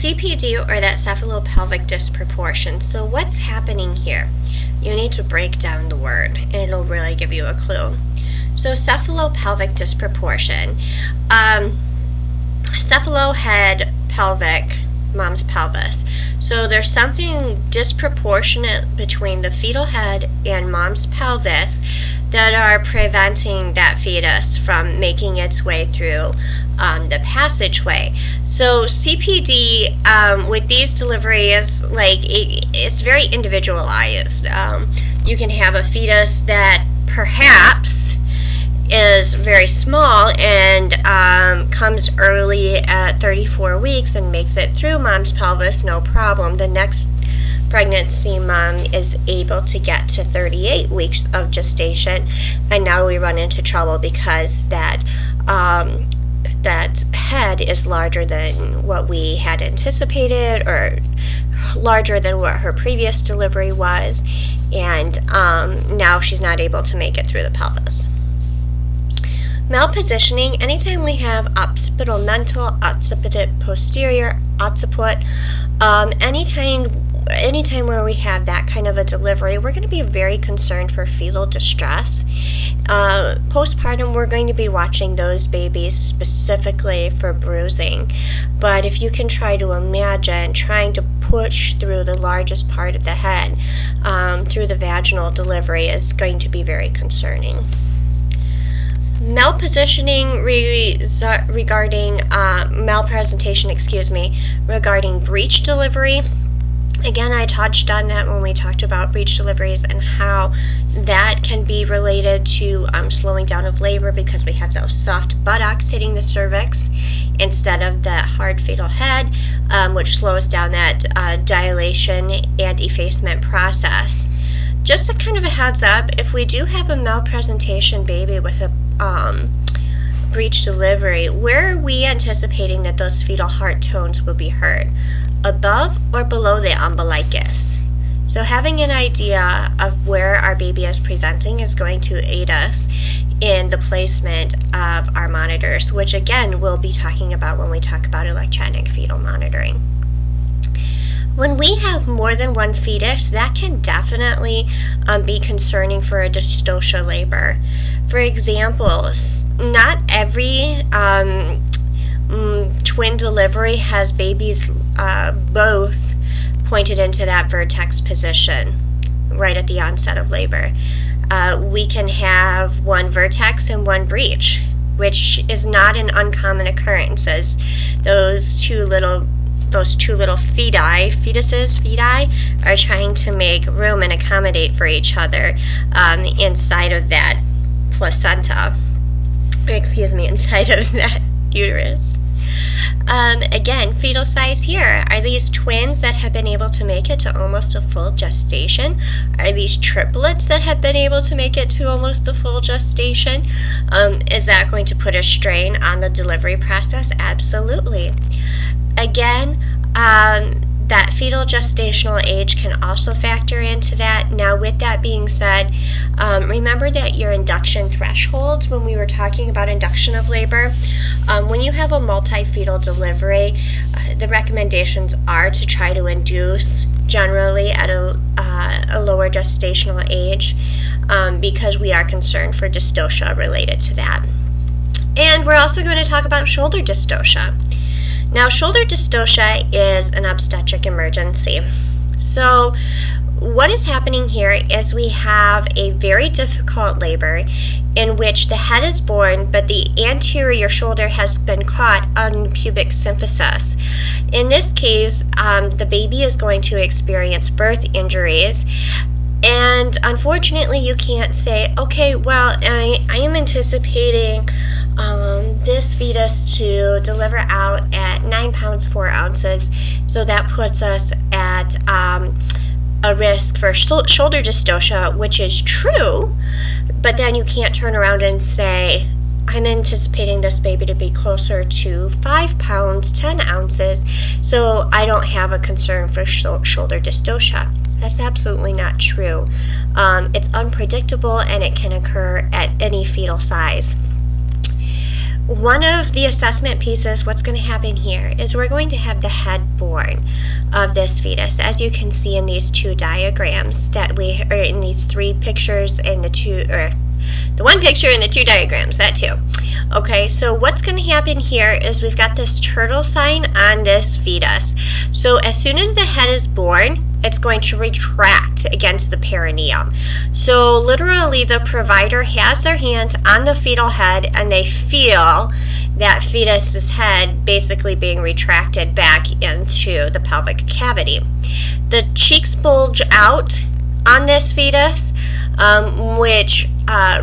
CPD, or that cephalopelvic disproportion. So what's happening here? You need to break down the word and it'll really give you a clue. So cephalopelvic disproportion. Cephalo, head, pelvic, mom's pelvis. So there's something disproportionate between the fetal head and mom's pelvis that are preventing that fetus from making its way through the passageway. So CPD with these deliveries, it's very individualized. You can have a fetus that perhaps is very small and comes early at 34 weeks and makes it through mom's pelvis, no problem. The next pregnancy mom is able to get to 38 weeks of gestation, and now we run into trouble because that head is larger than what we had anticipated, or larger than what her previous delivery was, and now she's not able to make it through the pelvis. Malpositioning, anytime we have occipital mental, occiput posterior, occiput, anytime where we have that kind of a delivery, we're going to be very concerned for fetal distress. Postpartum, we're going to be watching those babies specifically for bruising. But if you can try to imagine trying to push through the largest part of the head through the vaginal delivery is going to be very concerning. Malpositioning regarding malpresentation, regarding breech delivery. Again, I touched on that when we talked about breech deliveries and how that can be related to slowing down of labor because we have those soft buttocks hitting the cervix instead of the hard fetal head, which slows down that dilation and effacement process. Just a kind of a heads up, if we do have a malpresentation baby with a breech delivery, where are we anticipating that those fetal heart tones will be heard? Above or below the umbilicus? So having an idea of where our baby is presenting is going to aid us in the placement of our monitors, which again we'll be talking about when we talk about electronic fetal monitoring. When we have more than one fetus, that can definitely be concerning for a dystocia labor. For example, not every twin delivery has babies both pointed into that vertex position right at the onset of labor. We can have one vertex and one breech, which is not an uncommon occurrence, as those two little feti are trying to make room and accommodate for each other inside of that placenta, inside of that uterus. Again, fetal size here. Are these twins that have been able to make it to almost a full gestation? Are these triplets that have been able to make it to almost a full gestation? Is that going to put a strain on the delivery process? Absolutely. Again, that fetal gestational age can also factor into that. Now, with that being said, remember that your induction thresholds, when we were talking about induction of labor, when you have a multi-fetal delivery, the recommendations are to try to induce generally at a lower gestational age because we are concerned for dystocia related to that. And we're also going to talk about shoulder dystocia. Now, shoulder dystocia is an obstetric emergency. So what is happening here is we have a very difficult labor in which the head is born, but the anterior shoulder has been caught on pubic symphysis. In this case, the baby is going to experience birth injuries. And unfortunately, you can't say, okay, well, I am anticipating this fetus to deliver out at 9 pounds 4 ounces, so that puts us at a risk for shoulder dystocia, which is true, but then you can't turn around and say, I'm anticipating this baby to be closer to 5 pounds 10 ounces, so I don't have a concern for shoulder dystocia. That's absolutely not true. It's unpredictable and it can occur at any fetal size. one of the assessment pieces, what's going to happen here is we're going to have the head born of this fetus, as you can see in these two diagrams that or in these three pictures in the one picture and the two diagrams, that too. Okay, so what's going to happen here is we've got this turtle sign on this fetus. So as soon as the head is born, it's going to retract against the perineum. So literally the provider has their hands on the fetal head and they feel that fetus's head basically being retracted back into the pelvic cavity. The cheeks bulge out on this fetus, which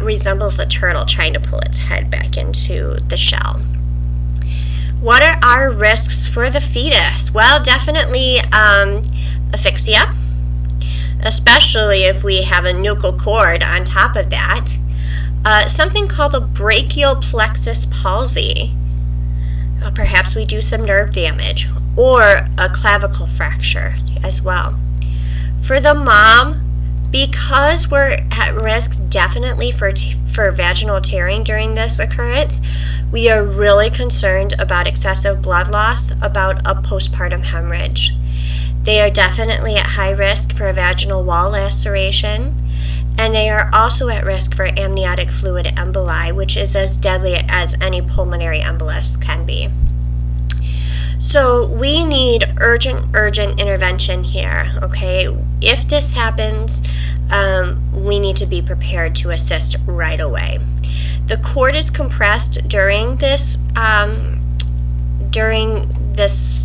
resembles a turtle trying to pull its head back into the shell. What are our risks for the fetus? Well, definitely asphyxia, especially if we have a nuchal cord on top of that. Something called a brachial plexus palsy. Perhaps we do some nerve damage, or a clavicle fracture as well. For the mom, because we're at risk definitely for vaginal tearing during this occurrence, we are really concerned about excessive blood loss, about a postpartum hemorrhage. They are definitely at high risk for a vaginal wall laceration, and they are also at risk for amniotic fluid emboli, which is as deadly as any pulmonary embolus can be. So we need urgent intervention here, okay? If this happens, we need to be prepared to assist right away. The cord is compressed during this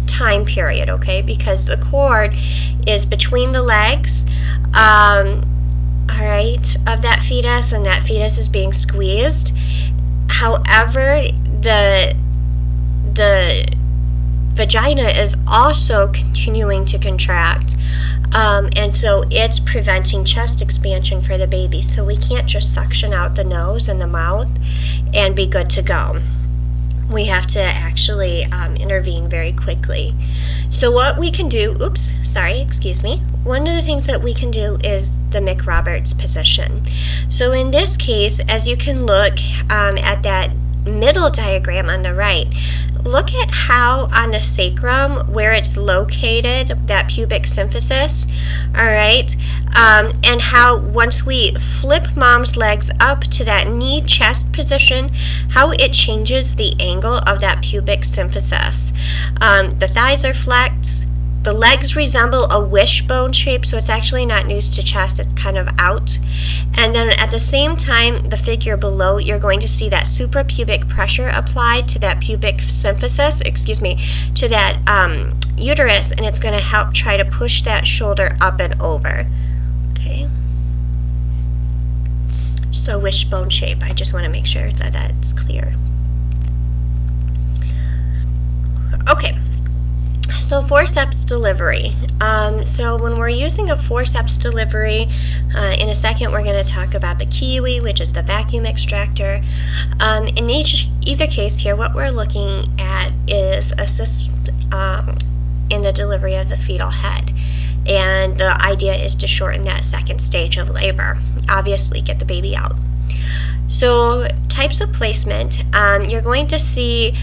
time period, okay? Because the cord is between the legs, alright, of that fetus, and that fetus is being squeezed. However, the vagina is also continuing to contract, and so it's preventing chest expansion for the baby. So we can't just suction out the nose and the mouth and be good to go. We have to actually intervene very quickly. So what we can do, one of the things that we can do is the Mick-Roberts position. So in this case, as you can look at that middle diagram on the right, look at how on the sacrum, where it's located, that pubic symphysis, all right, and how once we flip mom's legs up to that knee chest position, how it changes the angle of that pubic symphysis. The thighs are flexed. The legs resemble a wishbone shape, so it's actually not nose to chest, it's kind of out. And then at the same time, the figure below, you're going to see that suprapubic pressure applied to that pubic symphysis, to that uterus, and it's going to help try to push that shoulder up and over. Okay. So wishbone shape, I just want to make sure that that's clear. Okay. So forceps delivery. So when we're using a forceps delivery, in a second we're going to talk about the Kiwi, which is the vacuum extractor. In either case here, what we're looking at is assist in the delivery of the fetal head. And the idea is to shorten that second stage of labor. Obviously, get the baby out. So types of placement, you're going to see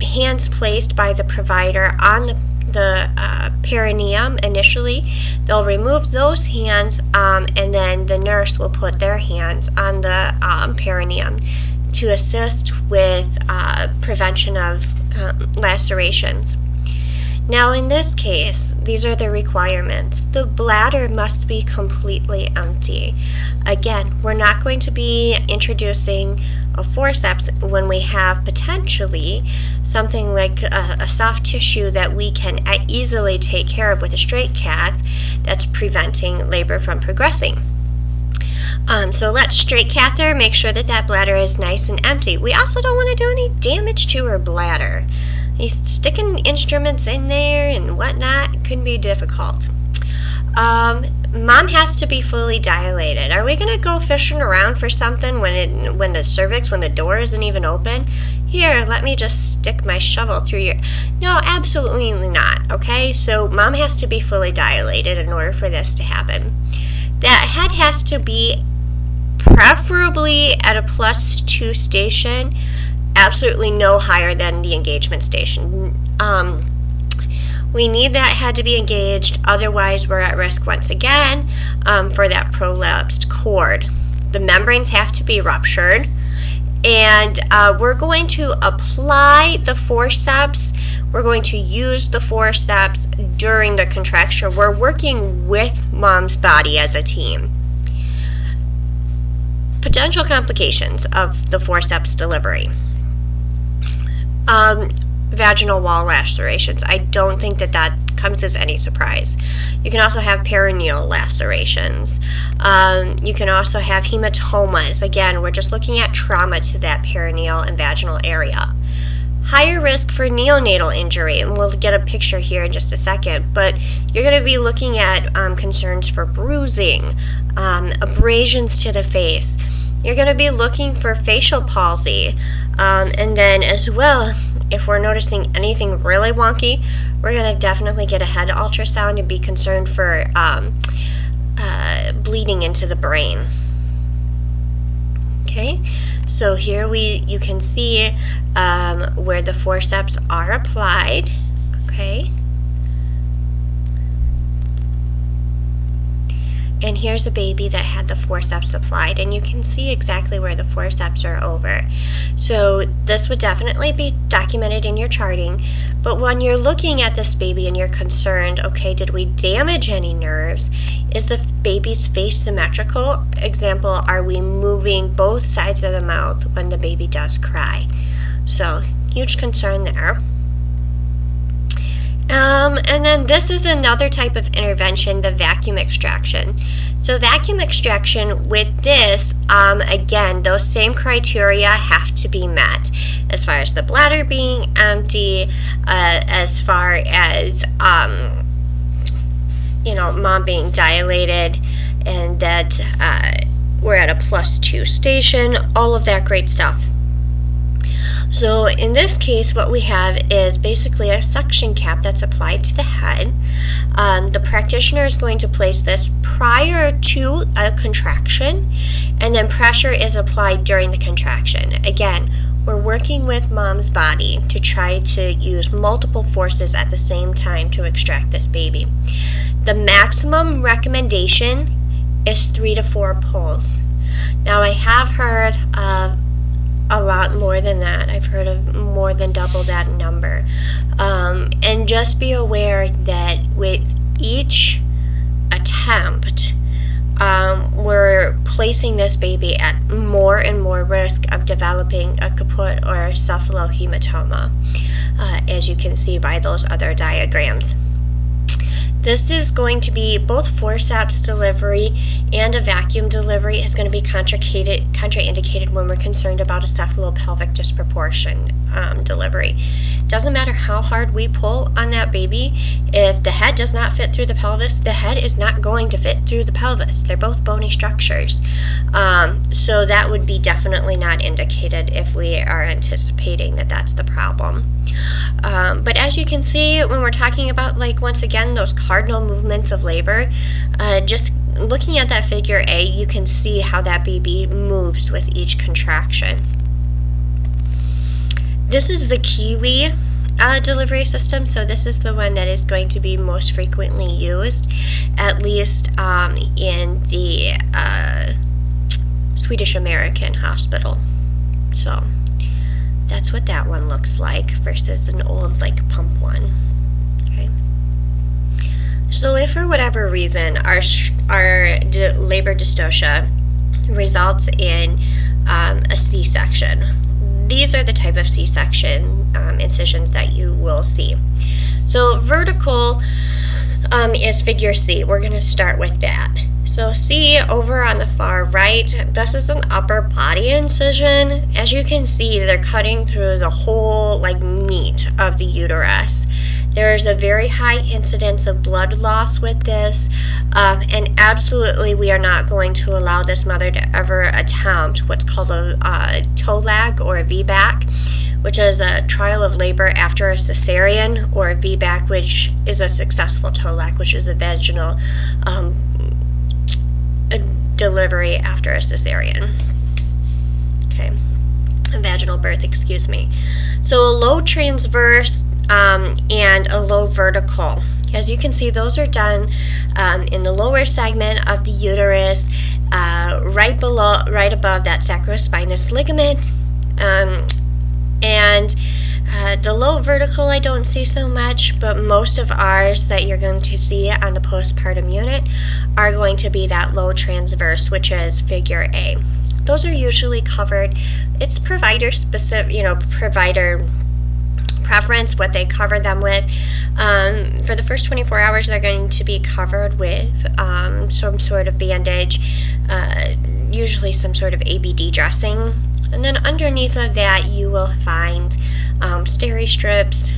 hands placed by the provider on the perineum initially. They'll remove those hands, and then the nurse will put their hands on the perineum to assist with prevention of lacerations. Now in this case, these are the requirements. The bladder must be completely empty. Again, we're not going to be introducing a forceps when we have potentially something like a soft tissue that we can easily take care of with a straight cath that's preventing labor from progressing. So let's straight catheter, make sure that that bladder is nice and empty. We also don't want to do any damage to her bladder. Sticking instruments in there and whatnot can be difficult. Mom has to be fully dilated. Are we going to go fishing around for something when the cervix, when the door isn't even open? Here, let me just stick my shovel through your... No, absolutely not, okay? So mom has to be fully dilated in order for this to happen. That head has to be preferably at a +2 station. absolutely no higher than the engagement station. We need that head to be engaged, otherwise we're at risk once again for that prolapsed cord. The membranes have to be ruptured, and we're going to apply the forceps. We're going to use the forceps during the contraction. We're working with mom's body as a team. Potential complications of the forceps delivery. Vaginal wall lacerations. I don't think that comes as any surprise. You can also have perineal lacerations. You can also have hematomas. Again, we're just looking at trauma to that perineal and vaginal area. Higher risk for neonatal injury, and we'll get a picture here in just a second, but you're going to be looking at concerns for bruising, abrasions to the face. You're going to be looking for facial palsy, and then as well, if we're noticing anything really wonky, we're going to definitely get a head ultrasound and be concerned for bleeding into the brain. Okay, so here you can see where the forceps are applied. Okay, and here's a baby that had the forceps applied, and you can see exactly where the forceps are over. So this would definitely be documented in your charting, but when you're looking at this baby and you're concerned, okay, did we damage any nerves? Is the baby's face symmetrical? Example, are we moving both sides of the mouth when the baby does cry? So huge concern there. And then this is another type of intervention, the vacuum extraction. So vacuum extraction with this, again, those same criteria have to be met as far as the bladder being empty, as far as, mom being dilated, and that we're at a +2 station, all of that great stuff. So in this case, what we have is basically a suction cap that's applied to the head. The practitioner is going to place this prior to a contraction, and then pressure is applied during the contraction. Again, we're working with mom's body to try to use multiple forces at the same time to extract this baby. The maximum recommendation is 3 to 4 pulls. Now, I have heard of a lot more than that. I've heard of more than double that number. And just be aware that with each attempt, we're placing this baby at more and more risk of developing a caput or a cephalohematoma, as you can see by those other diagrams. This is going to be both forceps delivery and a vacuum delivery is going to be contraindicated when we're concerned about a cephalopelvic disproportion delivery. Doesn't matter how hard we pull on that baby, if the head does not fit through the pelvis, the head is not going to fit through the pelvis. They're both bony structures. So that would be definitely not indicated if we are anticipating that that's the problem. But as you can see, when we're talking about, once again, those cardinal movements of labor, just looking at that figure A, you can see how that baby moves with each contraction. This is the Kiwi delivery system, so this is the one that is going to be most frequently used, at least in the Swedish American hospital. So that's what that one looks like versus an old pump one. Okay. So if for whatever reason our labor dystocia results in a C-section, these are the type of C-section incisions that you will see. So vertical is figure C. We're going to start with that. So C over on the far right, this is an upper body incision. As you can see, they're cutting through the whole meat of the uterus. There's a very high incidence of blood loss with this, and absolutely we are not going to allow this mother to ever attempt what's called a TOLAC or a VBAC, which is a trial of labor after a cesarean, or a VBAC, which is a successful TOLAC, which is a vaginal delivery after a cesarean. Okay. vaginal birth, excuse me. So a low transverse and a low vertical. As you can see, those are done in the lower segment of the uterus, right above that sacrospinous ligament. And the low vertical I don't see so much, but most of ours that you're going to see on the postpartum unit are going to be that low transverse, which is figure A. Those are usually covered. It's provider specific, provider preference, what they cover them with. For the first 24 hours, they're going to be covered with some sort of bandage, usually some sort of ABD dressing. And then underneath of that, you will find steri strips.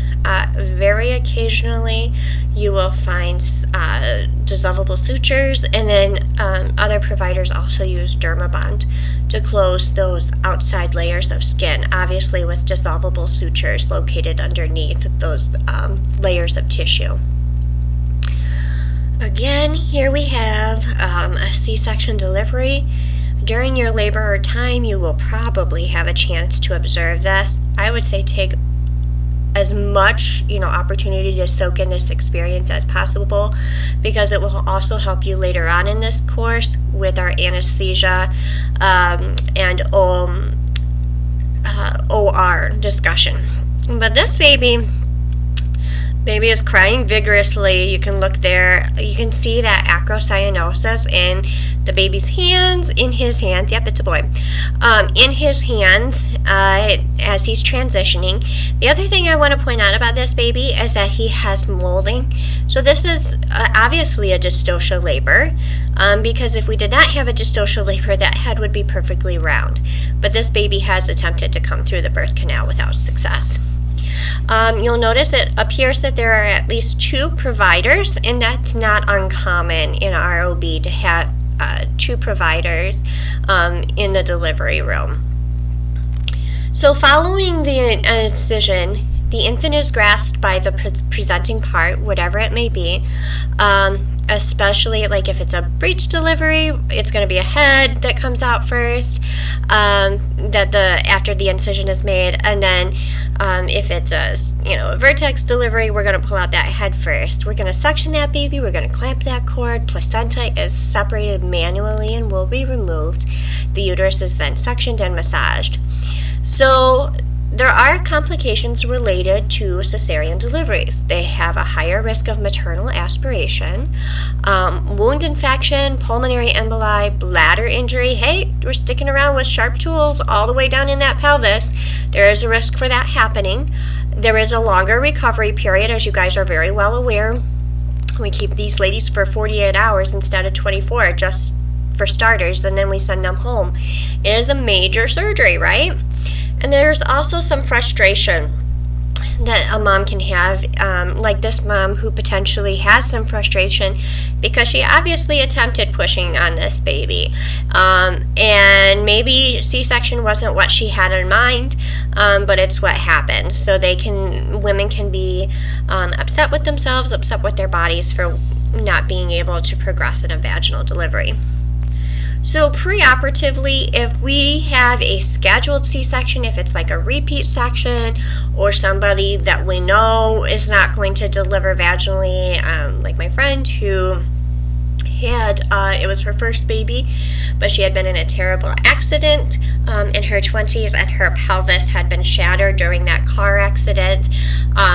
Very occasionally, you will find dissolvable sutures, and then other providers also use Dermabond to close those outside layers of skin, obviously with dissolvable sutures located underneath those layers of tissue. Again, here we have a C-section delivery. During your labor or time, you will probably have a chance to observe this. I would say take as much, opportunity to soak in this experience as possible, because it will also help you later on in this course with our anesthesia and OR discussion. But this baby is crying vigorously. You can look there. You can see that acrocyanosis in the baby's hands, in his hands. Yep, it's a boy. In his hands as he's transitioning. The other thing I want to point out about this baby is that he has molding. So this is obviously a dystocia labor, because if we did not have a dystocia labor, that head would be perfectly round. But this baby has attempted to come through the birth canal without success. You'll notice it appears that there are at least 2 providers, and that's not uncommon in ROB to have 2 providers in the delivery room. So following the incision, the infant is grasped by the presenting part, whatever it may be. Especially like if it's a breech delivery, it's going to be a head that comes out first, after the incision is made, and then if it's a vertex delivery, we're going to pull out that head first. We're going to suction that baby. We're going to clamp that cord. Placenta is separated manually and will be removed. The uterus is then suctioned and massaged. So there are complications related to cesarean deliveries. They have a higher risk of maternal aspiration, wound infection, pulmonary emboli, bladder injury. Hey, we're sticking around with sharp tools all the way down in that pelvis. There is a risk for that happening. There is a longer recovery period, as you guys are very well aware. We keep these ladies for 48 hours instead of 24, just for starters, and then we send them home. It is a major surgery, right? And there's also some frustration that a mom can have, like this mom who potentially has some frustration because she obviously attempted pushing on this baby. And maybe C-section wasn't what she had in mind, but it's what happened. So women can be upset with themselves, upset with their bodies for not being able to progress in a vaginal delivery. So preoperatively, if we have a scheduled C-section, if it's like a repeat section or somebody that we know is not going to deliver vaginally, like my friend who had, it was her first baby, but she had been in a terrible accident in her 20s, and her pelvis had been shattered during that car accident.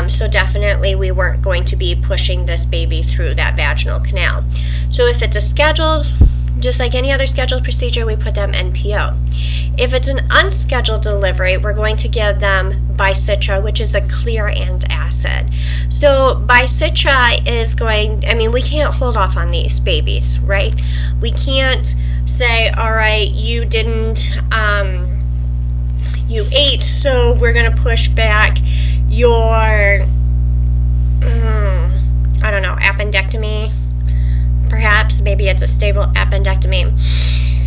So definitely we weren't going to be pushing this baby through that vaginal canal. So if it's a scheduled, just like any other scheduled procedure, we put them NPO. If it's an unscheduled delivery, we're going to give them Bicitra, which is a clear antacid. So Bicitra is we can't hold off on these babies, right? We can't say, all right, you didn't, you ate, so we're going to push back your, appendectomy. Perhaps, maybe it's a stable appendectomy.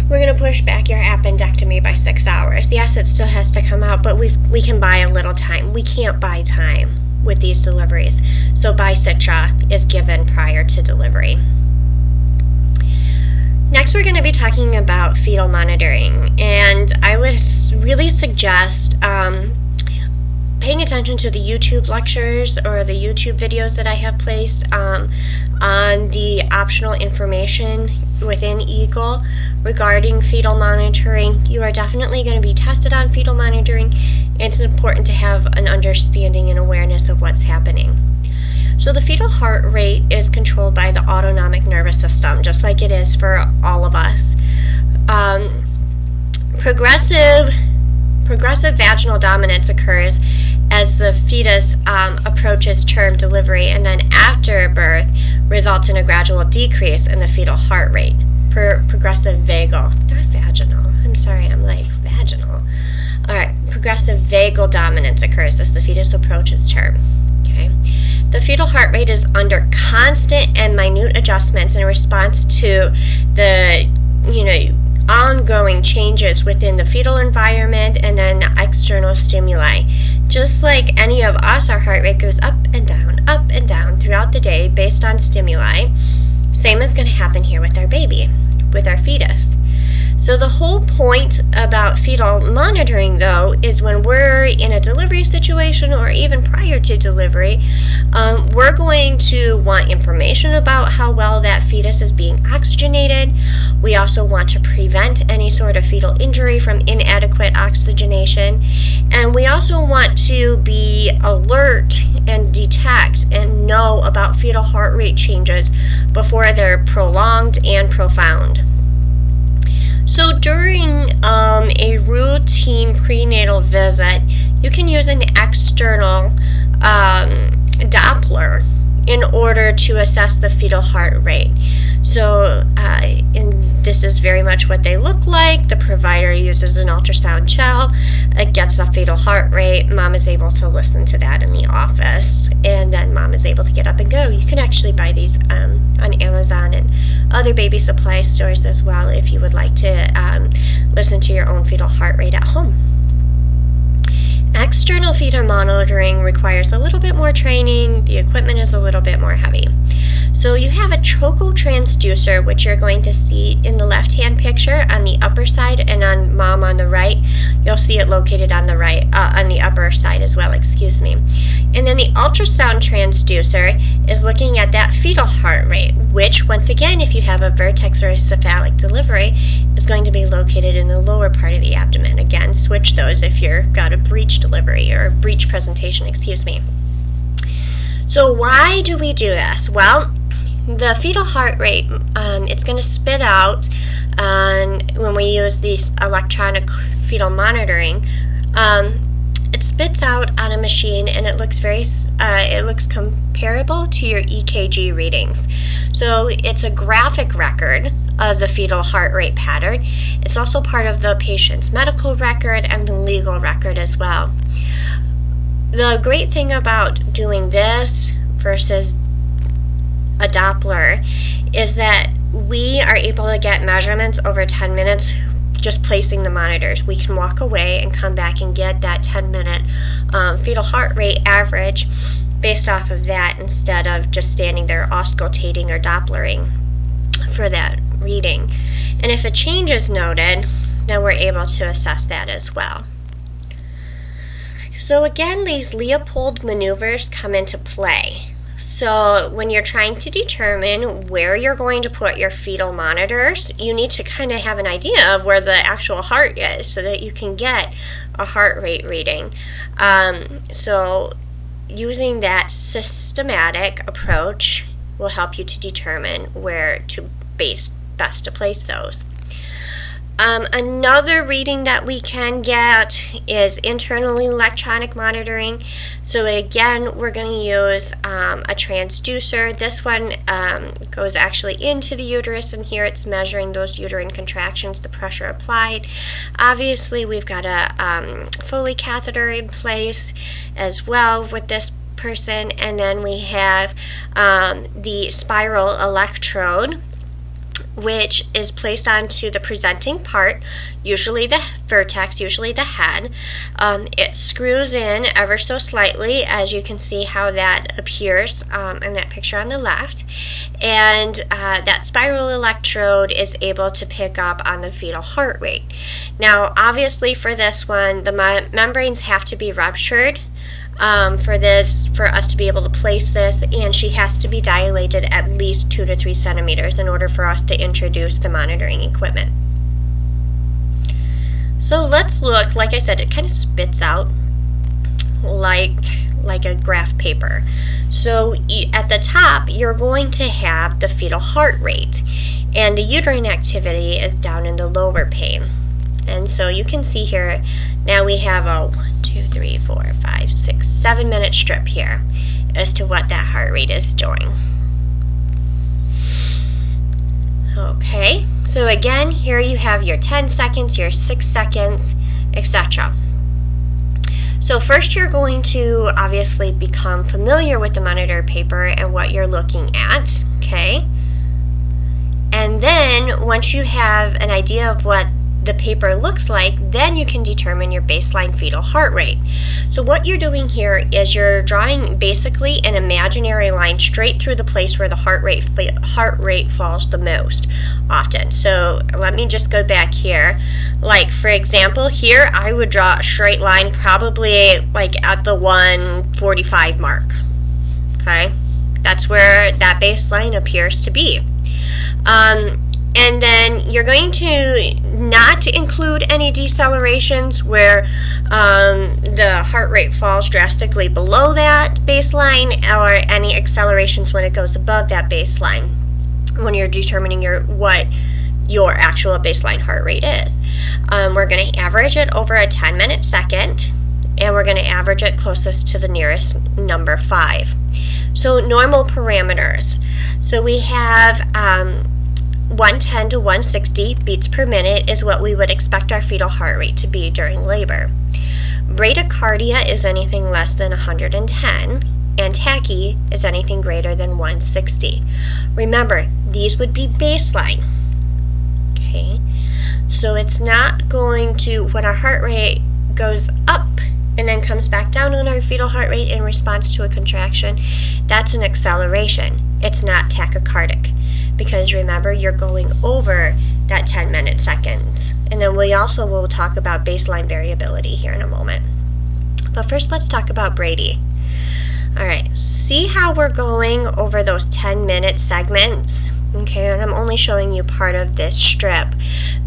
We're going to push back your appendectomy by 6 hours. Yes, it still has to come out, but we can buy a little time. We can't buy time with these deliveries. So Bicitra is given prior to delivery. Next, we're going to be talking about fetal monitoring, and I would really suggest paying attention to the YouTube lectures or the YouTube videos that I have placed on the optional information within Eagle regarding fetal monitoring. You are definitely going to be tested on fetal monitoring. It's important to have an understanding and awareness of what's happening. So the fetal heart rate is controlled by the autonomic nervous system, just like it is for all of us. Progressive vaginal dominance occurs as the fetus approaches term delivery, and then after birth results in a gradual decrease in the fetal heart rate. Progressive vagal, not vaginal. I'm sorry, I'm like vaginal. All right, progressive vagal dominance occurs as the fetus approaches term. Okay. The fetal heart rate is under constant and minute adjustments in response to the, ongoing changes within the fetal environment and then external stimuli. Just like any of us, our heart rate goes up and down throughout the day based on stimuli. Same is going to happen here with our baby, with our fetus. So the whole point about fetal monitoring, though, is when we're in a delivery situation or even prior to delivery, we're going to want information about how well that fetus is being oxygenated. We also want to prevent any sort of fetal injury from inadequate oxygenation. And we also want to be alert and detect and know about fetal heart rate changes before they're prolonged and profound. So during a routine prenatal visit, you can use an external Doppler in order to assess the fetal heart rate. So this is very much what they look like. The provider uses an ultrasound gel. It gets the fetal heart rate. Mom is able to listen to that in the office, and then mom is able to get up and go. You can actually buy these on Amazon and other baby supply stores as well if you would like to listen to your own fetal heart rate at home. External fetal monitoring requires a little bit more training. The equipment is a little bit more heavy. So you have a trochal transducer, which you're going to see in the left-hand picture on the upper side, and on mom on the right, you'll see it located on the right, on the upper side as well, excuse me. And then the ultrasound transducer is looking at that fetal heart rate, which, once again, if you have a vertex or a cephalic delivery, is going to be located in the lower part of the abdomen. Again, switch those if you've got a breech delivery or a breech presentation, excuse me. So why do we do this? Well, the fetal heart rate, it's going to spit out when we use these electronic fetal monitoring. It spits out on a machine, and it looks comparable to your EKG readings. So it's a graphic record of the fetal heart rate pattern. It's also part of the patient's medical record and the legal record as well. The great thing about doing this versus a Doppler is that we are able to get measurements over 10 minutes just placing the monitors. We can walk away and come back and get that 10-minute fetal heart rate average based off of that instead of just standing there auscultating or Dopplering for that reading. And if a change is noted, then we're able to assess that as well. So again, these Leopold maneuvers come into play. So when you're trying to determine where you're going to put your fetal monitors, you need to kind of have an idea of where the actual heart is so that you can get a heart rate reading. So using that systematic approach will help you to determine where to best to place those. Another reading that we can get is internal electronic monitoring. So again, we're going to use a transducer. This one goes actually into the uterus, and here it's measuring those uterine contractions, the pressure applied. Obviously, we've got a Foley catheter in place as well with this person, and then we have the spiral electrode which is placed onto the presenting part, usually the vertex, usually the head. It screws in ever so slightly, as you can see how that appears in that picture on the left. And that spiral electrode is able to pick up on the fetal heart rate. Now, obviously for this one, the membranes have to be ruptured for us to be able to place this, and she has to be dilated at least 2 to 3 centimeters in order for us to introduce the monitoring equipment. So let's look. Like I said, it kind of spits out like a graph paper. So at the top, you're going to have the fetal heart rate, and the uterine activity is down in the lower pane. And so you can see here, now we have a 1, 2, 3, 4, 5, 6, 7 minute strip here as to what that heart rate is doing. Okay, so again, here you have your 10 seconds, your 6 seconds, etc. So first you're going to obviously become familiar with the monitor paper and what you're looking at, okay? And then once you have an idea of what the paper looks like, then you can determine your baseline fetal heart rate. So what you're doing here is you're drawing basically an imaginary line straight through the place where the heart rate falls the most often. So let me just go back here. Like for example, here I would draw a straight line probably like at the 145 mark. Okay, that's where that baseline appears to be. And then you're going to not include any decelerations where the heart rate falls drastically below that baseline, or any accelerations when it goes above that baseline when you're determining what your actual baseline heart rate is. We're going to average it over a 10-minute second, and we're going to average it closest to the nearest number 5. So normal parameters. So we have 110 to 160 beats per minute is what we would expect our fetal heart rate to be during labor. Bradycardia is anything less than 110, and tachy is anything greater than 160. Remember, these would be baseline. Okay, so it's not going to, when our heart rate goes up and then comes back down on our fetal heart rate in response to a contraction, that's an acceleration. It's not tachycardic, because remember, you're going over that 10-minute seconds. And then we also will talk about baseline variability here in a moment. But first, let's talk about Brady. All right, see how we're going over those 10-minute segments? Okay, and I'm only showing you part of this strip.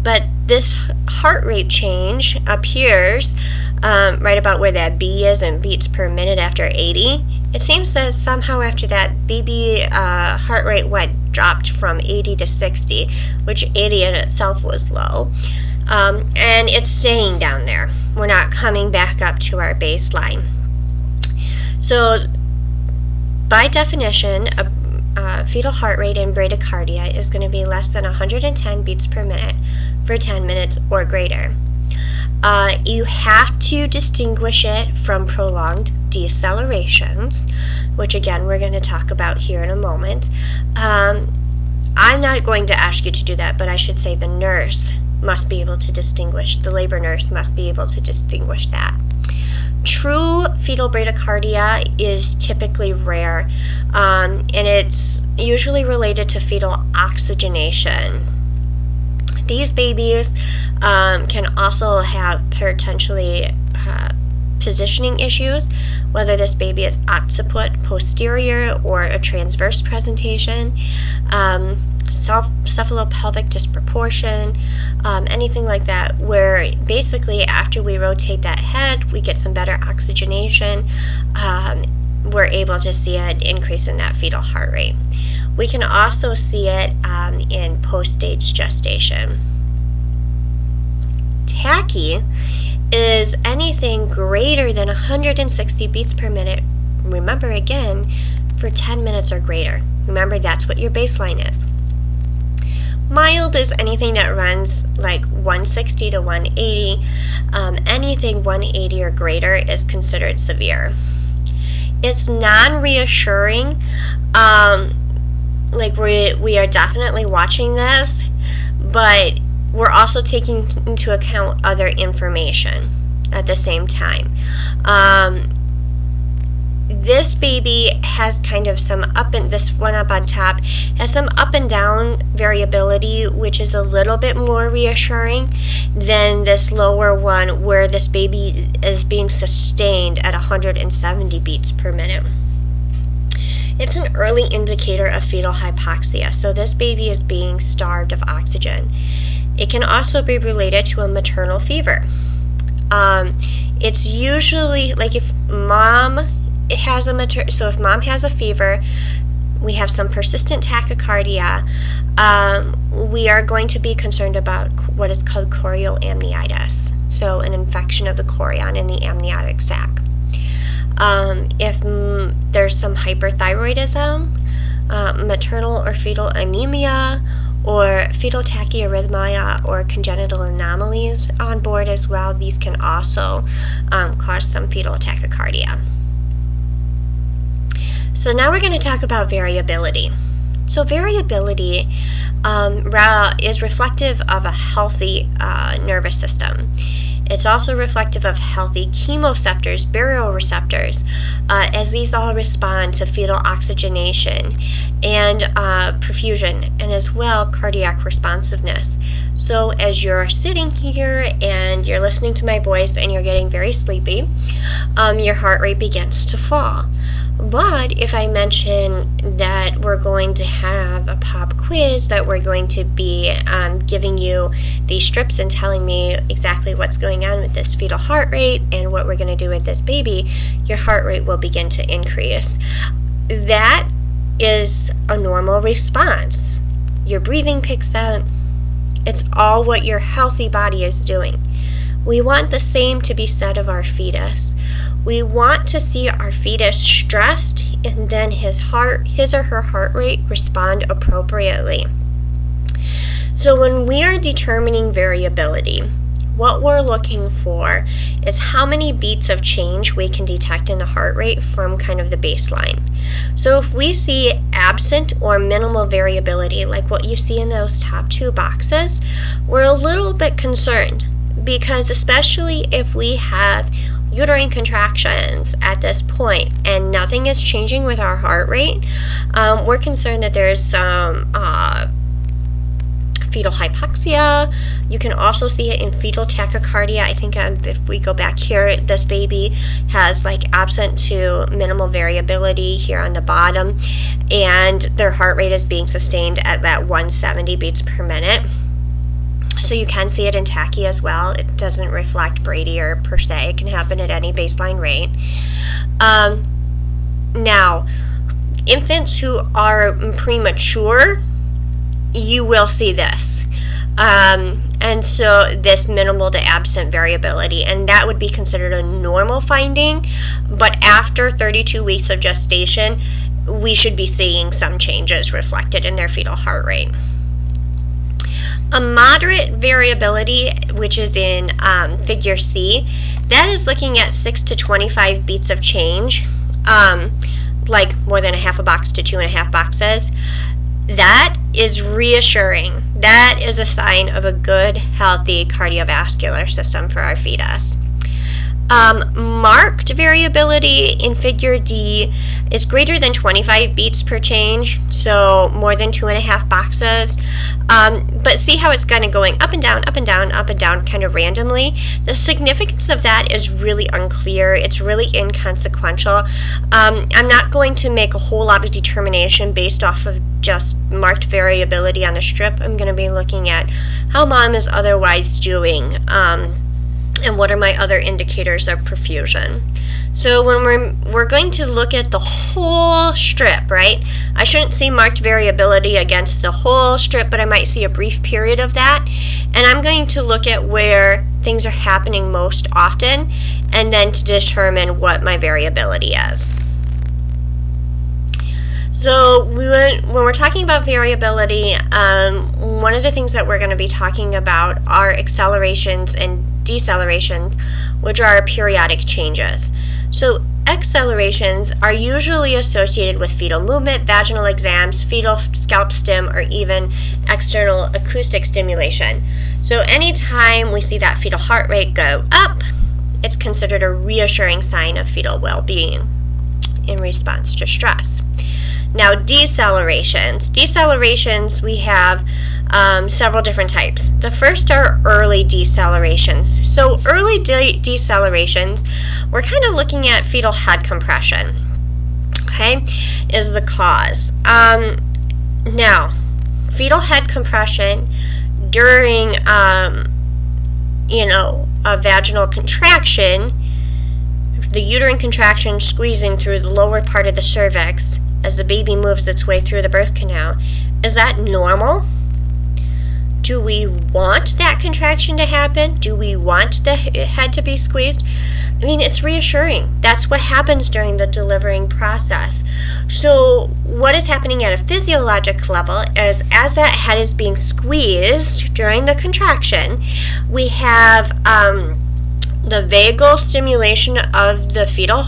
But this heart rate change appears right about where that B is in beats per minute after 80. It seems that somehow after that, BB heart rate dropped from 80 to 60, which 80 in itself was low. And it's staying down there. We're not coming back up to our baseline. So by definition, a fetal heart rate in bradycardia is going to be less than 110 beats per minute for 10 minutes or greater. You have to distinguish it from prolonged decelerations, which again we're going to talk about here in a moment. I'm not going to ask you to do that, but I should say the nurse must be able to distinguish, the labor nurse must be able to distinguish that. True fetal bradycardia is typically rare, and it's usually related to fetal oxygenation. These babies can also have potentially positioning issues, whether this baby is occiput posterior or a transverse presentation, cephalopelvic disproportion, anything like that, where basically after we rotate that head, we get some better oxygenation, we're able to see an increase in that fetal heart rate. We can also see it in post-stage gestation. Tachy is anything greater than 160 beats per minute, remember again, for 10 minutes or greater. Remember, that's what your baseline is. Mild is anything that runs like 160 to 180. Anything 180 or greater is considered severe. It's non-reassuring. like we are definitely watching this, but we're also taking into account other information at the same time. This baby has kind of some this one up on top has some up and down variability, which is a little bit more reassuring than this lower one where this baby is being sustained at 170 beats per minute. It's an early indicator of fetal hypoxia, so this baby is being starved of oxygen. It can also be related to a maternal fever. It's usually like if mom has if mom has a fever, we have some persistent tachycardia, we are going to be concerned about what is called chorioamnionitis, so an infection of the chorion in the amniotic sac. If there's some hyperthyroidism, maternal or fetal anemia, or fetal tachyarrhythmia or congenital anomalies on board as well, these can also cause some fetal tachycardia. So now we're going to talk about variability. So variability is reflective of a healthy nervous system. It's also reflective of healthy chemoreceptors, baroreceptors, as these all respond to fetal oxygenation and perfusion, and as well cardiac responsiveness. So as you're sitting here and you're listening to my voice and you're getting very sleepy, your heart rate begins to fall. But if I mention that we're going to have a pop quiz, that we're going to be giving you these strips and telling me exactly what's going on with this fetal heart rate and what we're going to do with this baby, your heart rate will begin to increase. That is a normal response. Your breathing picks up. It's all what your healthy body is doing. We want the same to be said of our fetus. We want to see our fetus stressed and then his or her heart rate respond appropriately. So when we are determining variability, what we're looking for is how many beats of change we can detect in the heart rate from kind of the baseline. So if we see absent or minimal variability, like what you see in those top two boxes, we're a little bit concerned, because especially if we have uterine contractions at this point and nothing is changing with our heart rate, we're concerned that there's some fetal hypoxia. You can also see it in fetal tachycardia. I think if we go back here, this baby has like absent to minimal variability here on the bottom, and their heart rate is being sustained at that 170 beats per minute. So you can see it in tachy as well. It doesn't reflect Brady or per se. It can happen at any baseline rate. Now, infants who are premature, you will see this. And so this minimal to absent variability, and that would be considered a normal finding. But after 32 weeks of gestation, we should be seeing some changes reflected in their fetal heart rate. A moderate variability, which is in figure C, that is looking at 6 to 25 beats of change, like more than a half a box to 2.5 boxes. That is reassuring. That is a sign of a good, healthy cardiovascular system for our fetus. Marked variability in figure D is greater than 25 beats per change, so more than 2.5 boxes. But see how it's kind of going up and down, up and down, up and down kind of randomly? The significance of that is really unclear. It's really inconsequential. I'm not going to make a whole lot of determination based off of just marked variability on the strip. I'm going to be looking at how mom is otherwise doing, and what are my other indicators of perfusion. So when we're going to look at the whole strip, right? I shouldn't see marked variability against the whole strip, but I might see a brief period of that. And I'm going to look at where things are happening most often, and then to determine what my variability is. So when we're talking about variability, one of the things that we're going to be talking about are accelerations and decelerations, which are periodic changes. So accelerations are usually associated with fetal movement, vaginal exams, fetal scalp stim, or even external acoustic stimulation. So anytime we see that fetal heart rate go up, it's considered a reassuring sign of fetal well-being in response to stress. Now, decelerations. Decelerations, we have several different types. The first are early decelerations. So early decelerations, we're kind of looking at fetal head compression, okay, is the cause. Now, fetal head compression during, a vaginal contraction, the uterine contraction squeezing through the lower part of the cervix as the baby moves its way through the birth canal, is that normal? Do we want that contraction to happen? Do we want the head to be squeezed? I mean, it's reassuring. That's what happens during the delivering process. So what is happening at a physiologic level is as that head is being squeezed during the contraction, we have the vagal stimulation of the fetal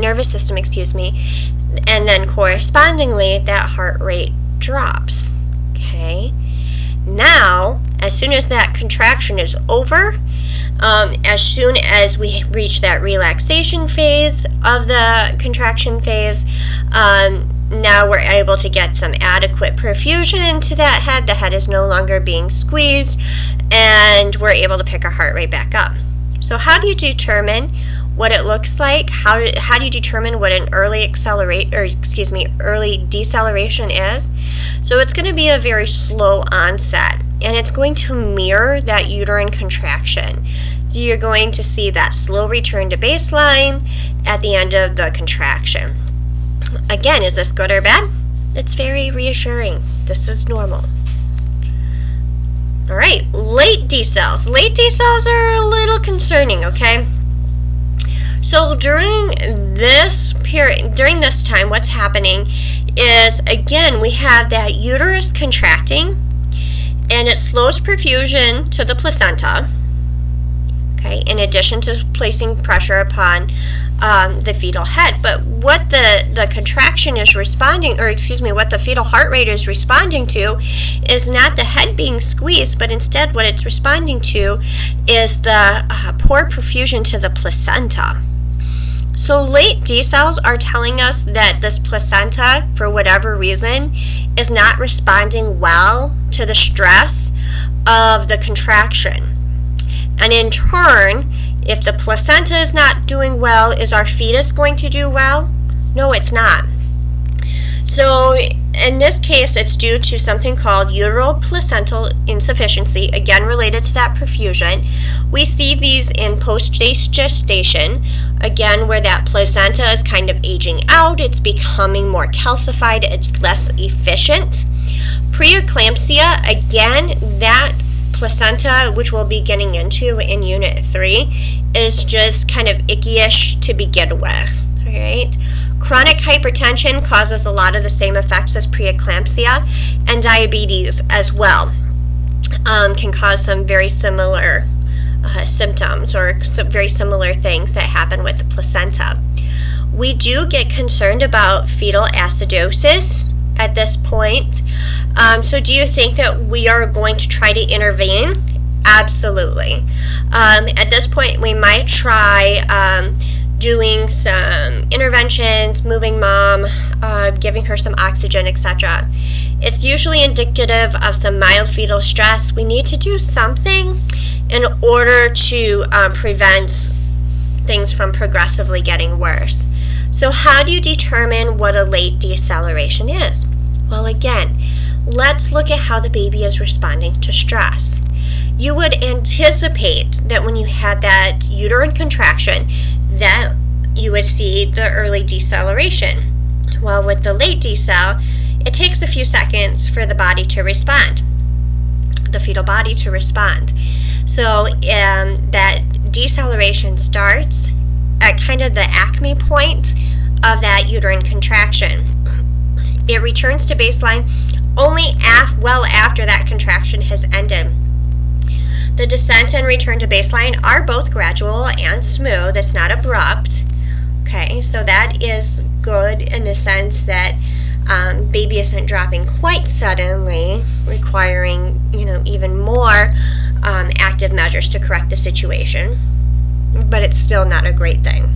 nervous system, and then correspondingly that heart rate drops. Okay. Now, as soon as that contraction is over, as soon as we reach that relaxation phase of the contraction phase, now we're able to get some adequate perfusion to that head. The head is no longer being squeezed, and we're able to pick our heart rate back up. So how do you determine what it looks like? How do you determine what an early deceleration is? So it's going to be a very slow onset, and it's going to mirror that uterine contraction. So you're going to see that slow return to baseline at the end of the contraction. Again, is this good or bad? It's very reassuring. This is normal. All right, late decels. Late decels are a little concerning, okay? So during this time, what's happening is, again, we have that uterus contracting, and it slows perfusion to the placenta, okay, in addition to placing pressure upon the fetal head. But what the contraction is responding, what the fetal heart rate is responding to is not the head being squeezed, but instead what it's responding to is the poor perfusion to the placenta. So late decels are telling us that this placenta, for whatever reason, is not responding well to the stress of the contraction. And in turn, if the placenta is not doing well, is our fetus going to do well? No, it's not. So in this case, it's due to something called uteroplacental insufficiency, again related to that perfusion. We see these in post-gestation, again where that placenta is kind of aging out, it's becoming more calcified, it's less efficient. Preeclampsia, again, that placenta, which we'll be getting into in Unit 3, is just kind of icky-ish to begin with, all right? Chronic hypertension causes a lot of the same effects as preeclampsia, and diabetes as well can cause some very similar symptoms or some very similar things that happen with the placenta. We do get concerned about fetal acidosis at this point. So do you think that we are going to try to intervene? Absolutely. At this point, we might try doing some interventions, moving mom, giving her some oxygen, etc. It's usually indicative of some mild fetal stress. We need to do something in order to prevent things from progressively getting worse. So how do you determine what a late deceleration is? Well, again, let's look at how the baby is responding to stress. You would anticipate that when you had that uterine contraction, that you would see the early deceleration. Well, with the late decel, it takes a few seconds for the body to respond, the fetal body to respond. So that deceleration starts at kind of the acme point of that uterine contraction. It returns to baseline only well after that contraction has ended. The descent and return to baseline are both gradual and smooth. It's not abrupt. Okay, so that is good in the sense that baby isn't dropping quite suddenly, requiring, even more active measures to correct the situation, but it's still not a great thing.